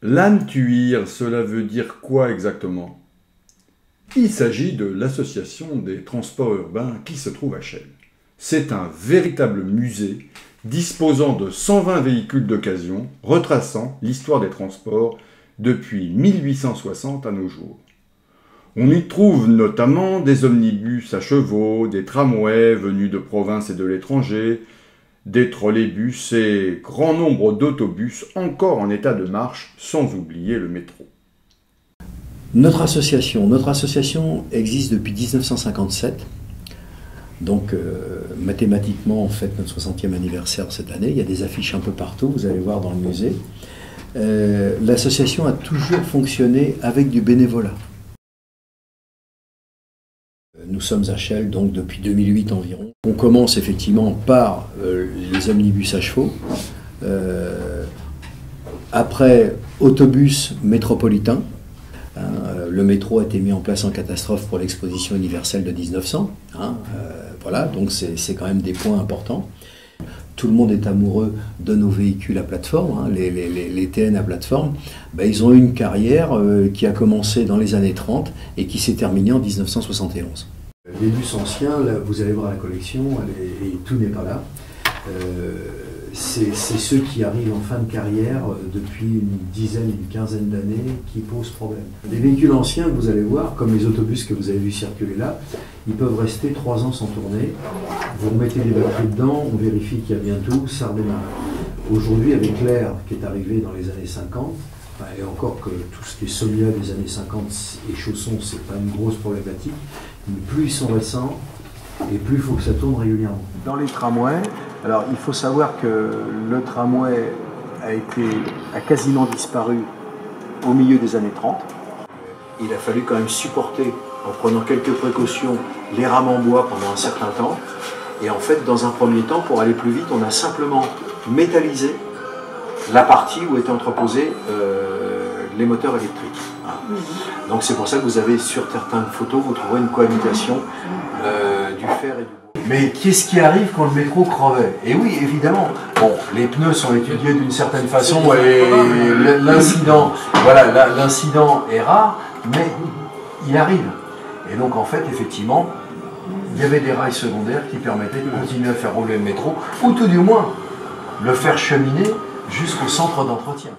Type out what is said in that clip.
L'ANTUIR, cela veut dire quoi exactement? Il s'agit de l'association des transports urbains qui se trouve à Chelles. C'est un véritable musée disposant de 120 véhicules d'occasion retraçant l'histoire des transports depuis 1860 à nos jours. On y trouve notamment des omnibus à chevaux, des tramways venus de province et de l'étranger, des trolleybus et grand nombre d'autobus encore en état de marche, sans oublier le métro. Notre association existe depuis 1957. Donc mathématiquement, on fête notre 60e anniversaire cette année. Il y a des affiches un peu partout, vous allez voir dans le musée. L'association a toujours fonctionné avec du bénévolat. Nous sommes à Chelles donc depuis 2008 environ. On commence effectivement par les omnibus à chevaux. Après, autobus métropolitain. Le métro a été mis en place en catastrophe pour l'exposition universelle de 1900. Voilà, donc c'est quand même des points importants. Tout le monde est amoureux de nos véhicules à plateforme, les TN à plateforme. Ils ont eu une carrière qui a commencé dans les années 30 et qui s'est terminée en 1971. Les bus anciens, là, vous allez voir la collection, et tout n'est pas là. C'est ceux qui arrivent en fin de carrière depuis une dizaine, une quinzaine d'années qui posent problème. Les véhicules anciens que vous allez voir, comme les autobus que vous avez vu circuler là, ils peuvent rester 3 ans sans tourner. Vous remettez des batteries dedans, on vérifie qu'il y a bien tout, ça redémarre. Aujourd'hui, avec l'air qui est arrivé dans les années 50, et encore que tout ce qui est Somia des années 50 et chaussons, c'est pas une grosse problématique, mais plus ils sont récents, et plus il faut que ça tourne régulièrement. Dans les tramways, alors il faut savoir que le tramway a quasiment disparu au milieu des années 30. Il a fallu quand même supporter, en prenant quelques précautions, les rames en bois pendant un certain temps. Et en fait, dans un premier temps, pour aller plus vite, on a simplement métallisé la partie où étaient entreposés les moteurs électriques. Donc c'est pour ça que vous avez sur certaines photos, vous trouverez une cohabitation du fer et du bois. Mais qu'est-ce qui arrive quand le métro crevait? Et oui, évidemment, bon, les pneus sont étudiés d'une certaine façon et l'incident, voilà, l'incident est rare, mais il arrive. Et donc en fait, effectivement, il y avait des rails secondaires qui permettaient de continuer à faire rouler le métro, ou tout du moins le faire cheminer jusqu'au centre d'entretien.